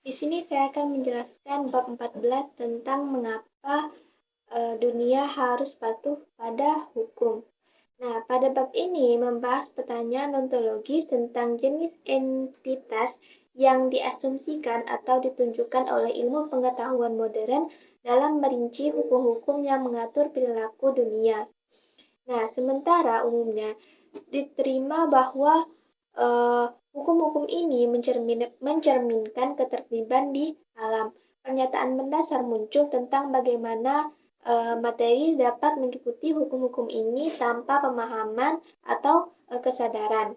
Di sini saya akan menjelaskan bab 14 tentang mengapa dunia harus patuh pada hukum. Nah, pada bab ini membahas pertanyaan ontologis tentang jenis entitas yang diasumsikan atau ditunjukkan oleh ilmu pengetahuan modern dalam merinci hukum-hukum yang mengatur perilaku dunia. Nah, sementara umumnya diterima bahwa hukum-hukum ini mencerminkan ketertiban di alam. Pernyataan mendasar muncul tentang bagaimana materi dapat mengikuti hukum-hukum ini tanpa pemahaman atau kesadaran.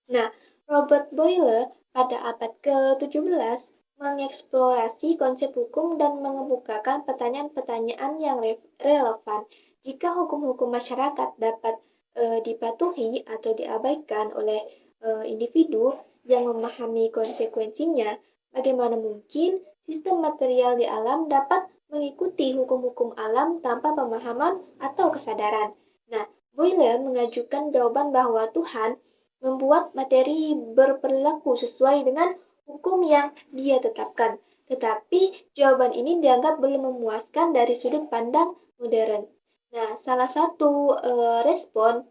Nah, Robert Boyle pada abad ke-17 mengeksplorasi konsep hukum dan mengemukakan pertanyaan-pertanyaan yang relevan. Jika hukum-hukum masyarakat dapat dipatuhi atau diabaikan oleh individu yang memahami konsekuensinya, bagaimana mungkin sistem material di alam dapat mengikuti hukum-hukum alam tanpa pemahaman atau kesadaran? Nah, Boyle mengajukan jawaban bahwa Tuhan membuat materi berperilaku sesuai dengan hukum yang dia tetapkan. Tetapi jawaban ini dianggap belum memuaskan dari sudut pandang modern. Nah, salah satu respon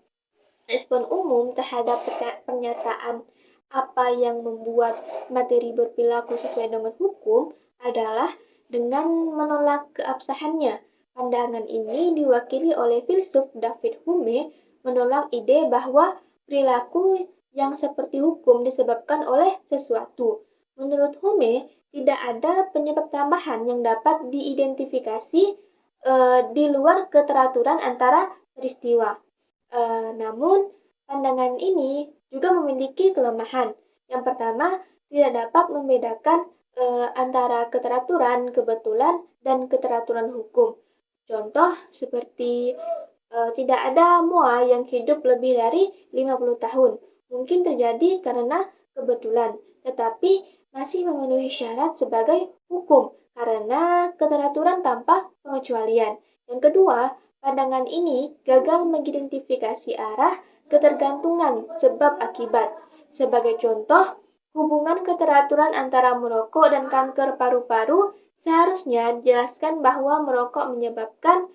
umum terhadap pernyataan apa yang membuat materi berperilaku sesuai dengan hukum adalah dengan menolak keabsahannya. Pandangan ini diwakili oleh filsuf David Hume menolak ide bahwa perilaku yang seperti hukum disebabkan oleh sesuatu. Menurut Hume, tidak ada penyebab tambahan yang dapat diidentifikasi di luar keteraturan antara peristiwa. Namun, pandangan ini juga memiliki kelemahan. Yang pertama, tidak dapat membedakan antara keteraturan kebetulan dan keteraturan hukum. Contoh seperti tidak ada moa yang hidup lebih dari 50 tahun. Mungkin terjadi karena kebetulan, tetapi masih memenuhi syarat sebagai hukum karena keteraturan tanpa pengecualian. Yang kedua, pandangan ini gagal mengidentifikasi arah ketergantungan sebab akibat. Sebagai contoh, hubungan keteraturan antara merokok dan kanker paru-paru seharusnya dijelaskan bahwa merokok menyebabkan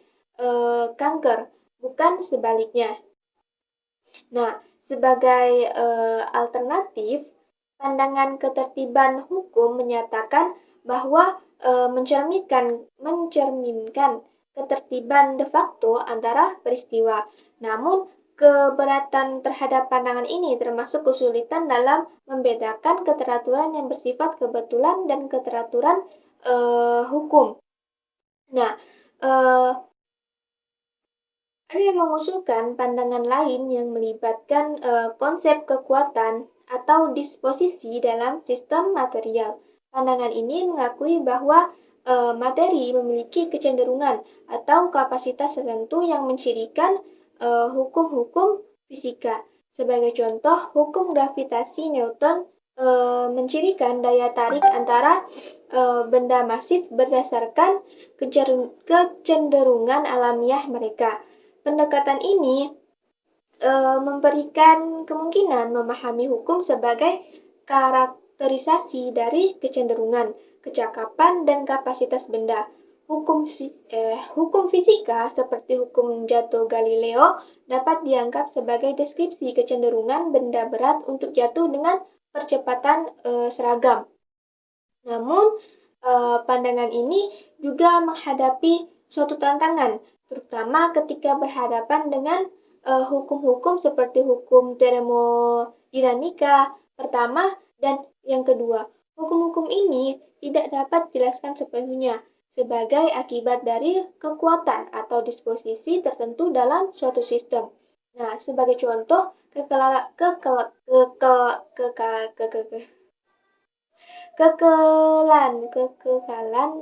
kanker, bukan sebaliknya. Nah, sebagai alternatif, pandangan ketertiban hukum menyatakan bahwa mencerminkan ketertiban de facto antara peristiwa. Namun, keberatan terhadap pandangan ini termasuk kesulitan dalam membedakan keteraturan yang bersifat kebetulan dan keteraturan hukum. Nah, ada yang mengusulkan pandangan lain yang melibatkan konsep kekuatan atau disposisi dalam sistem material. Pandangan ini mengakui bahwa materi memiliki kecenderungan atau kapasitas tertentu yang mencirikan hukum-hukum fisika. Sebagai contoh, hukum gravitasi Newton mencirikan daya tarik antara benda masif berdasarkan kecenderungan alamiah mereka. Pendekatan ini memberikan kemungkinan memahami hukum sebagai karakterisasi dari kecenderungan, kecakapan, dan kapasitas benda. Hukum fisika seperti hukum jatuh Galileo dapat dianggap sebagai deskripsi kecenderungan benda berat untuk jatuh dengan percepatan seragam. Namun, pandangan ini juga menghadapi suatu tantangan, terutama ketika berhadapan dengan hukum-hukum seperti hukum termodinamika pertama dan yang kedua. Hukum-hukum ini tidak dapat dijelaskan sepenuhnya sebagai akibat dari kekuatan atau disposisi tertentu dalam suatu sistem. Nah, sebagai contoh, kekekalan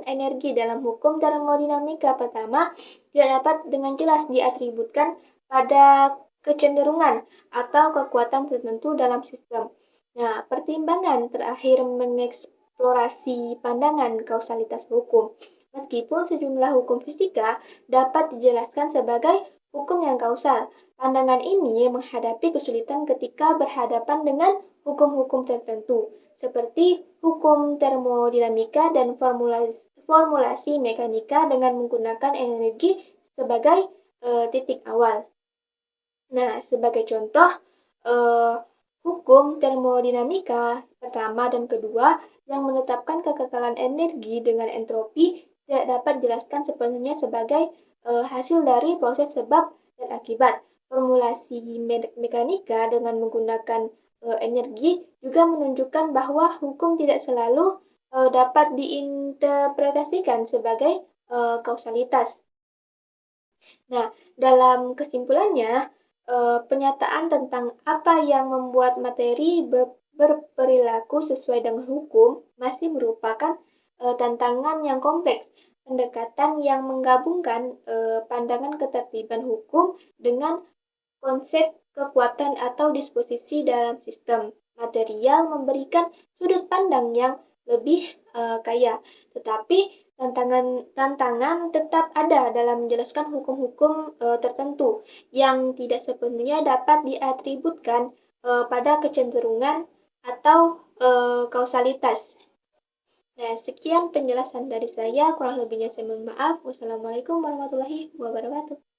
energi dalam hukum termodinamika pertama tidak dapat dengan jelas diatributkan pada kecenderungan atau kekuatan tertentu dalam sistem. Nah, pertimbangan terakhir mengeksplorasi pandangan kausalitas hukum. Meskipun sejumlah hukum fisika dapat dijelaskan sebagai hukum yang kausal, pandangan ini menghadapi kesulitan ketika berhadapan dengan hukum-hukum tertentu. seperti hukum termodinamika dan formulasi mekanika dengan menggunakan energi sebagai titik awal. Nah, sebagai contoh, eh, hukum termodinamika pertama dan kedua yang menetapkan kekekalan energi dengan entropi tidak dapat dijelaskan sepenuhnya sebagai hasil dari proses sebab dan akibat. Formulasi mekanika dengan menggunakan energi juga menunjukkan bahwa hukum tidak selalu dapat diinterpretasikan sebagai kausalitas. Nah, dalam kesimpulannya, pernyataan tentang apa yang membuat materi berperilaku sesuai dengan hukum masih merupakan tantangan yang kompleks. Pendekatan yang menggabungkan pandangan ketertiban hukum dengan konsep kekuatan atau disposisi dalam sistem material memberikan sudut pandang yang lebih kaya. Tetapi tantangan tetap ada dalam menjelaskan hukum-hukum tertentu yang tidak sepenuhnya dapat diatributkan pada kecenderungan atau kausalitas. Nah, sekian penjelasan dari saya. Kurang lebihnya saya mohon maaf. Wassalamualaikum warahmatullahi wabarakatuh.